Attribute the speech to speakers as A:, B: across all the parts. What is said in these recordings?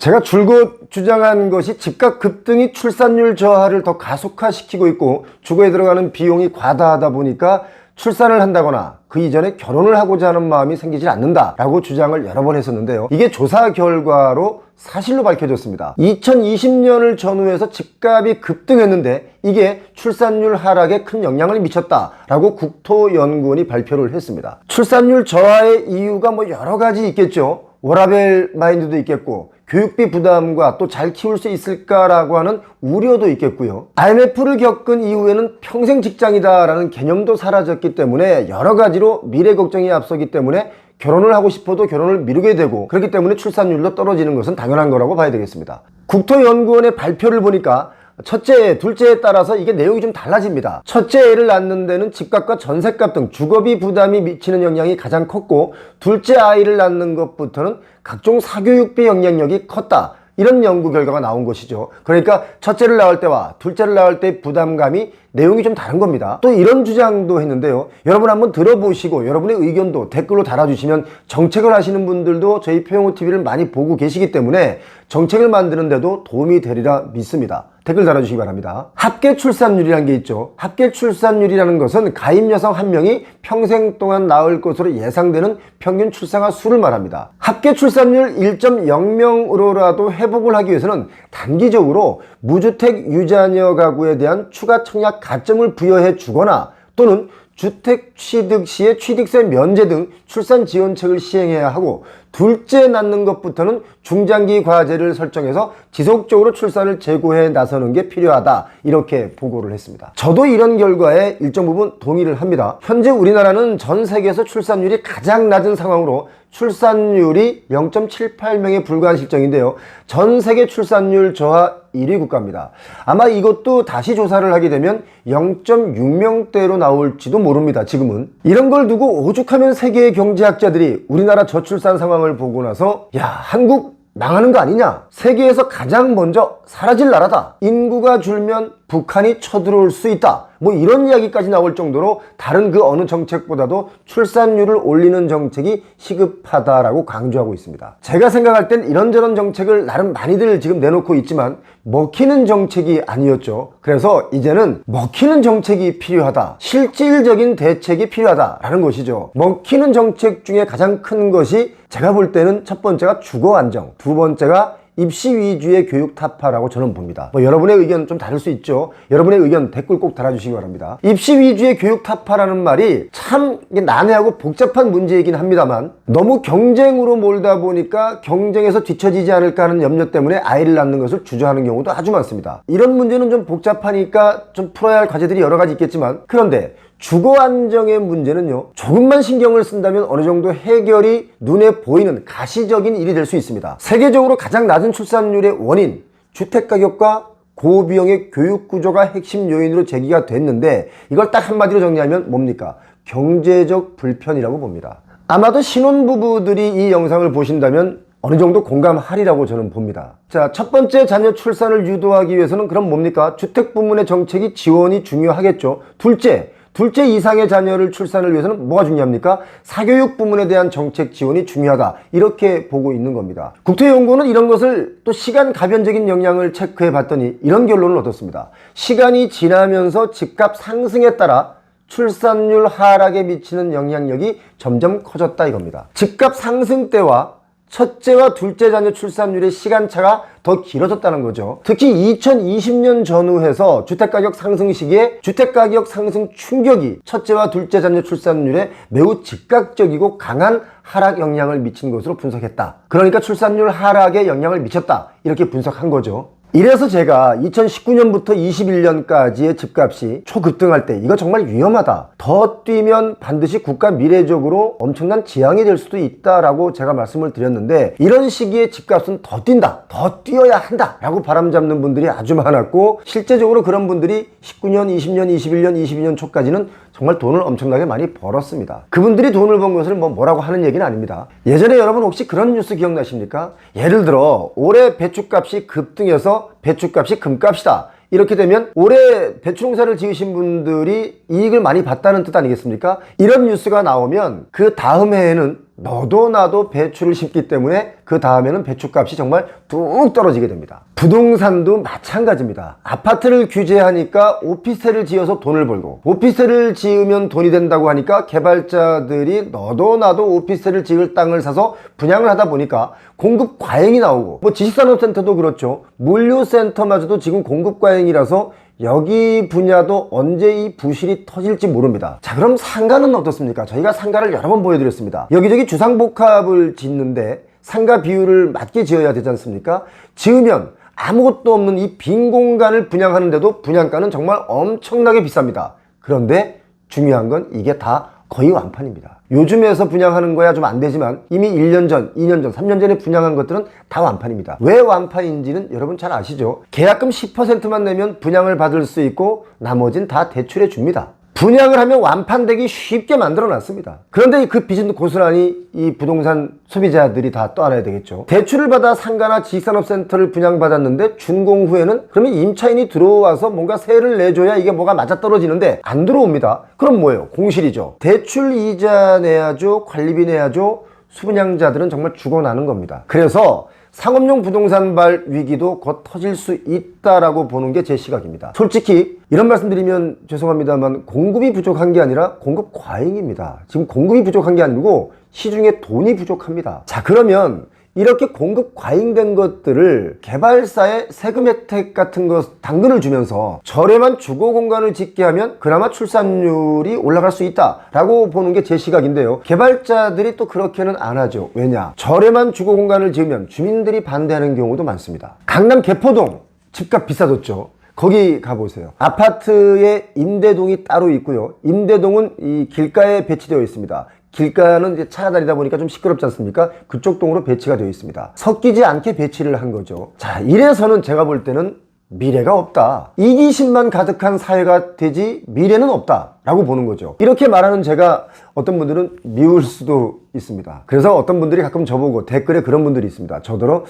A: 제가 줄곧 주장한 것이 집값 급등이 출산율 저하를 더 가속화시키고 있고 주거에 들어가는 비용이 과다하다 보니까 출산을 한다거나 그 이전에 결혼을 하고자 하는 마음이 생기지 않는다라고 주장을 여러 번 했었는데요. 이게 조사 결과로 사실로 밝혀졌습니다. 2020년을 전후해서 집값이 급등했는데 이게 출산율 하락에 큰 영향을 미쳤다라고 국토연구원이 발표를 했습니다. 출산율 저하의 이유가 뭐 여러 가지 있겠죠. 워라밸 마인드도 있겠고 교육비 부담과 또 잘 키울 수 있을까라고 하는 우려도 있겠고요. IMF를 겪은 이후에는 평생 직장이다라는 개념도 사라졌기 때문에 여러 가지로 미래 걱정이 앞서기 때문에 결혼을 하고 싶어도 결혼을 미루게 되고 그렇기 때문에 출산율도 떨어지는 것은 당연한 거라고 봐야 되겠습니다. 국토연구원의 발표를 보니까 첫째, 둘째에 따라서 이게 내용이 좀 달라집니다. 첫째 애를 낳는 데는 집값과 전셋값 등 주거비 부담이 미치는 영향이 가장 컸고 둘째 아이를 낳는 것부터는 각종 사교육비 영향력이 컸다. 이런 연구 결과가 나온 것이죠. 그러니까 첫째를 낳을 때와 둘째를 낳을 때 부담감이 내용이 좀 다른 겁니다. 또 이런 주장도 했는데요. 여러분 한번 들어보시고 여러분의 의견도 댓글로 달아주시면 정책을 하시는 분들도 저희 표영호TV를 많이 보고 계시기 때문에 정책을 만드는 데도 도움이 되리라 믿습니다. 댓글 달아주시기 바랍니다. 합계 출산율이라는 게 있죠. 합계 출산율이라는 것은 가임 여성 한 명이 평생 동안 낳을 것으로 예상되는 평균 출생아 수를 말합니다. 합계 출산율 1.0명으로라도 회복을 하기 위해서는 단기적으로 무주택 유자녀 가구에 대한 추가 청약 가점을 부여해 주거나 또는 주택 취득 시에 취득세 면제 등 출산 지원책을 시행해야 하고 둘째 낳는 것부터는 중장기 과제를 설정해서 지속적으로 출산을 재고해 나서는 게 필요하다 이렇게 보고를 했습니다. 저도 이런 결과에 일정 부분 동의를 합니다. 현재 우리나라는 전 세계에서 출산율이 가장 낮은 상황으로 출산율이 0.78명에 불과한 실정인데요. 전 세계 출산율 저하 1위 국가입니다. 아마 이것도 다시 조사를 하게 되면 0.6명대로 나올지도 모릅니다. 지금은. 이런 걸 두고 오죽하면 세계의 경제학자들이 우리나라 저출산 상황을 보고 나서 야, 한국 망하는 거 아니냐? 세계에서 가장 먼저 사라질 나라다. 인구가 줄면 북한이 쳐들어올 수 있다. 뭐 이런 이야기까지 나올 정도로 다른 그 어느 정책보다도 출산율을 올리는 정책이 시급하다라고 강조하고 있습니다. 제가 생각할 땐 이런저런 정책을 나름 많이들 지금 내놓고 있지만 먹히는 정책이 아니었죠. 그래서 이제는 먹히는 정책이 필요하다. 실질적인 대책이 필요하다라는 것이죠. 먹히는 정책 중에 가장 큰 것이 제가 볼 때는 첫 번째가 주거 안정, 두 번째가 입시 위주의 교육 타파라고 저는 봅니다. 여러분의 의견 좀 다를 수 있죠. 여러분의 의견 댓글 꼭 달아주시기 바랍니다. 입시 위주의 교육 타파라는 말이 참 난해하고 복잡한 문제이긴 합니다만 너무 경쟁으로 몰다 보니까 경쟁에서 뒤처지지 않을까 하는 염려 때문에 아이를 낳는 것을 주저하는 경우도 아주 많습니다. 이런 문제는 좀 복잡하니까 좀 풀어야 할 과제들이 여러 가지 있겠지만 그런데 주거 안정의 문제는요, 조금만 신경을 쓴다면 어느 정도 해결이 눈에 보이는 가시적인 일이 될 수 있습니다. 세계적으로 가장 낮은 출산율의 원인, 주택가격과 고비용의 교육구조가 핵심 요인으로 제기가 됐는데 이걸 딱 한마디로 정리하면 뭡니까? 경제적 불편이라고 봅니다. 아마도 신혼부부들이 이 영상을 보신다면 어느 정도 공감하리라고 저는 봅니다. 자, 첫 번째 자녀 출산을 유도하기 위해서는 그럼 뭡니까? 주택 부문의 정책이 지원이 중요하겠죠. 둘째 이상의 자녀를 출산을 위해서는 뭐가 중요합니까? 사교육 부문에 대한 정책 지원이 중요하다. 이렇게 보고 있는 겁니다. 국토연구원은 이런 것을 또 시간 가변적인 영향을 체크해 봤더니 이런 결론을 얻었습니다. 시간이 지나면서 집값 상승에 따라 출산율 하락에 미치는 영향력이 점점 커졌다 이겁니다. 집값 상승 때와 첫째와 둘째 자녀 출산율의 시간차가 더 길어졌다는 거죠. 특히 2020년 전후해서 주택가격 상승 시기에 주택가격 상승 충격이 첫째와 둘째 자녀 출산율에 매우 즉각적이고 강한 하락 영향을 미친 것으로 분석했다. 그러니까 출산율 하락에 영향을 미쳤다. 이렇게 분석한 거죠. 이래서 제가 2019년부터 21년까지의 집값이 초급등할 때 이거 정말 위험하다. 더 뛰면 반드시 국가 미래적으로 엄청난 재앙이 될 수도 있다라고 제가 말씀을 드렸는데 이런 시기에 집값은 더 뛴다. 더 뛰어야 한다. 라고 바람잡는 분들이 아주 많았고 실제적으로 그런 분들이 19년, 20년, 21년, 22년 초까지는 정말 돈을 엄청나게 많이 벌었습니다. 그분들이 돈을 번 것을 뭐라고 하는 얘기는 아닙니다. 예전에 여러분 혹시 그런 뉴스 기억나십니까? 예를 들어 올해 배추값이 급등해서 배추값이 금값이다. 이렇게 되면 올해 배추 농사를 지으신 분들이 이익을 많이 봤다는 뜻 아니겠습니까? 이런 뉴스가 나오면 그 다음 해에는 너도 나도 배추를 심기 때문에 그 다음에는 배추값이 정말 뚝 떨어지게 됩니다. 부동산도 마찬가지입니다. 아파트를 규제하니까 오피스텔을 지어서 돈을 벌고, 오피스텔을 지으면 돈이 된다고 하니까 개발자들이 너도 나도 오피스텔을 지을 땅을 사서 분양을 하다 보니까 공급 과잉이 나오고, 뭐 지식산업센터도 그렇죠. 물류센터마저도 지금 공급 과잉이라서 여기 분야도 언제 이 부실이 터질지 모릅니다. 자, 그럼 상가는 어떻습니까? 저희가 상가를 여러 번 보여드렸습니다. 여기저기 주상복합을 짓는데 상가 비율을 맞게 지어야 되지 않습니까? 지으면 아무것도 없는 이 빈 공간을 분양하는데도 분양가는 정말 엄청나게 비쌉니다. 그런데 중요한 건 이게 다 거의 완판입니다. 요즘에서 분양하는 거야 좀 안 되지만 이미 1년 전, 2년 전, 3년 전에 분양한 것들은 다 완판입니다. 왜 완판인지는 여러분 잘 아시죠? 계약금 10%만 내면 분양을 받을 수 있고 나머지는 다 대출해 줍니다. 분양을 하면 완판되기 쉽게 만들어 놨습니다. 그런데 그 빚은 고스란히 이 부동산 소비자들이 다 떠안아야 되겠죠. 대출을 받아 상가나 지식산업센터를 분양받았는데 준공 후에는 그러면 임차인이 들어와서 뭔가 세를 내줘야 이게 뭐가 맞아떨어지는데 안 들어옵니다. 그럼 뭐예요? 공실이죠. 대출 이자 내야죠. 관리비 내야죠. 수분양자들은 정말 죽어나는 겁니다. 그래서 상업용 부동산발 위기도 곧 터질 수 있다라고 보는 게 제 시각입니다. 솔직히 이런 말씀 드리면 죄송합니다만 공급이 부족한 게 아니라 공급 과잉입니다. 지금 공급이 부족한 게 아니고 시중에 돈이 부족합니다. 자, 그러면 이렇게 공급 과잉된 것들을 개발사의 세금 혜택 같은 것 당근을 주면서 저렴한 주거 공간을 짓게 하면 그나마 출산율이 올라갈 수 있다라고 보는 게 제 시각인데요. 개발자들이 또 그렇게는 안 하죠. 왜냐? 저렴한 주거 공간을 지으면 주민들이 반대하는 경우도 많습니다. 강남 개포동 집값 비싸졌죠. 거기 가보세요. 아파트에 임대동이 따로 있고요. 임대동은 이 길가에 배치되어 있습니다. 길가는 이제 차가 다니다 보니까 좀 시끄럽지 않습니까? 그쪽 동으로 배치가 되어 있습니다. 섞이지 않게 배치를 한 거죠. 자, 이래서는 제가 볼 때는 미래가 없다. 이기심만 가득한 사회가 되지 미래는 없다 라고 보는 거죠. 이렇게 말하는 제가 어떤 분들은 미울 수도 있습니다. 그래서 어떤 분들이 가끔 저보고 댓글에 그런 분들이 있습니다. 저더러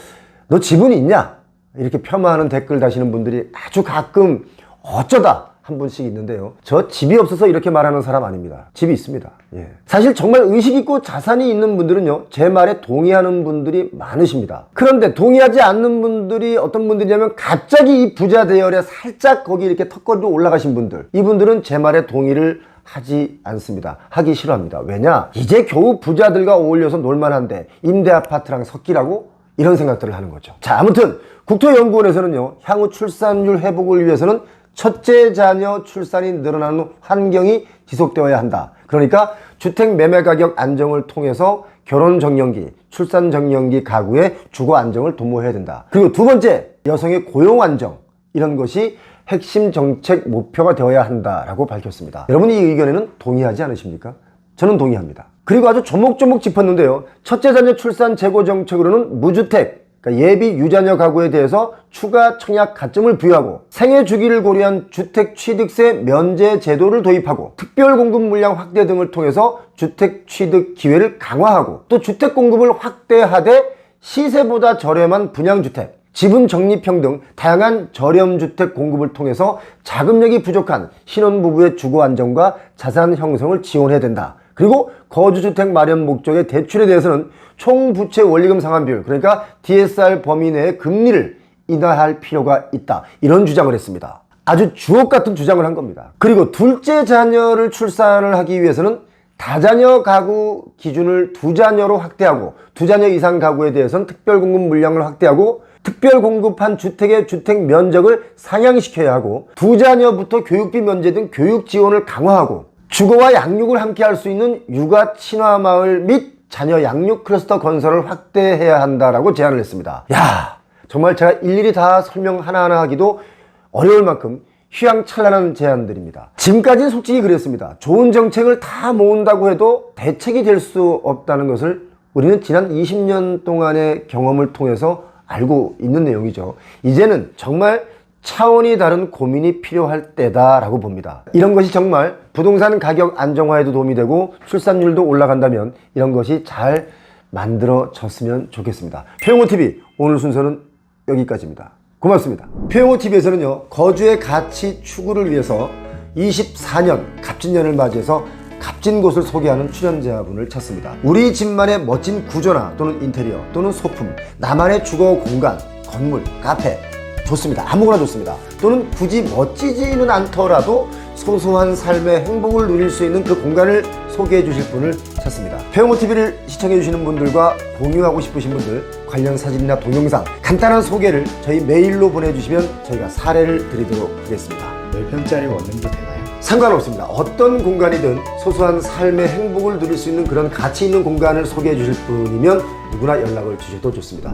A: 너 집은 있냐? 이렇게 폄하하는 댓글 다시는 분들이 아주 가끔 어쩌다 한 분씩 있는데요. 저 집이 없어서 이렇게 말하는 사람 아닙니다. 집이 있습니다. 예. 사실 정말 의식 있고 자산이 있는 분들은요, 제 말에 동의하는 분들이 많으십니다. 그런데 동의하지 않는 분들이 어떤 분들이냐면 갑자기 이 부자 대열에 살짝 거기 이렇게 턱걸이로 올라가신 분들, 이분들은 제 말에 동의를 하지 않습니다. 하기 싫어합니다. 왜냐? 이제 겨우 부자들과 어울려서 놀만한데 임대 아파트랑 섞이라고? 이런 생각들을 하는 거죠. 자, 아무튼 국토연구원에서는요, 향후 출산율 회복을 위해서는 첫째 자녀 출산이 늘어나는 환경이 지속되어야 한다. 그러니까 주택 매매 가격 안정을 통해서 결혼 정년기, 출산 정년기 가구의 주거 안정을 도모해야 된다. 그리고 두 번째, 여성의 고용 안정, 이런 것이 핵심 정책 목표가 되어야 한다라고 밝혔습니다. 여러분 이 의견에는 동의하지 않으십니까? 저는 동의합니다. 그리고 아주 조목조목 짚었는데요. 첫째 자녀 출산 재고 정책으로는 무주택, 그러니까 예비 유자녀 가구에 대해서 추가 청약 가점을 부여하고 생애 주기를 고려한 주택 취득세 면제 제도를 도입하고 특별 공급 물량 확대 등을 통해서 주택 취득 기회를 강화하고 또 주택 공급을 확대하되 시세보다 저렴한 분양주택, 지분 적립형 등 다양한 저렴주택 공급을 통해서 자금력이 부족한 신혼부부의 주거 안정과 자산 형성을 지원해야 된다. 그리고 거주주택 마련 목적의 대출에 대해서는 총부채 원리금 상환비율, 그러니까 DSR 범위 내의 금리를 인하할 필요가 있다. 이런 주장을 했습니다. 아주 주옥 같은 주장을 한 겁니다. 그리고 둘째 자녀를 출산을 하기 위해서는 다자녀 가구 기준을 두자녀로 확대하고 두자녀 이상 가구에 대해서는 특별공급 물량을 확대하고 특별 공급한 주택의 주택 면적을 상향시켜야 하고 두자녀부터 교육비 면제 등 교육 지원을 강화하고 주거와 양육을 함께 할 수 있는 육아 친화 마을 및 자녀 양육 클러스터 건설을 확대해야 한다라고 제안을 했습니다. 야, 정말 제가 일일이 다 설명 하나하나 하기도 어려울 만큼 휘황찬란한 제안들입니다. 지금까지는 솔직히 그랬습니다. 좋은 정책을 다 모은다고 해도 대책이 될 수 없다는 것을 우리는 지난 20년 동안의 경험을 통해서 알고 있는 내용이죠. 이제는 정말 차원이 다른 고민이 필요할 때다라고 봅니다. 이런 것이 정말 부동산 가격 안정화에도 도움이 되고 출산율도 올라간다면 이런 것이 잘 만들어졌으면 좋겠습니다. 표용호TV 오늘 순서는 여기까지입니다. 고맙습니다. 표용호TV에서는요, 거주의 가치 추구를 위해서 24년 갑진년을 맞이해서 값진 곳을 소개하는 출연자분을 찾습니다. 우리 집만의 멋진 구조나 또는 인테리어 또는 소품, 나만의 주거 공간, 건물, 카페 좋습니다. 아무거나 좋습니다. 또는 굳이 멋지지는 않더라도 소소한 삶의 행복을 누릴 수 있는 그 공간을 소개해 주실 분을 찾습니다. 배우모TV를 시청해 주시는 분들과 공유하고 싶으신 분들 관련 사진이나 동영상 간단한 소개를 저희 메일로 보내주시면 저희가 사례를 드리도록 하겠습니다.
B: 10평짜리 원룸도 되나요?
A: 상관없습니다. 어떤 공간이든 소소한 삶의 행복을 누릴 수 있는 그런 가치 있는 공간을 소개해 주실 분이면 누구나 연락을 주셔도 좋습니다.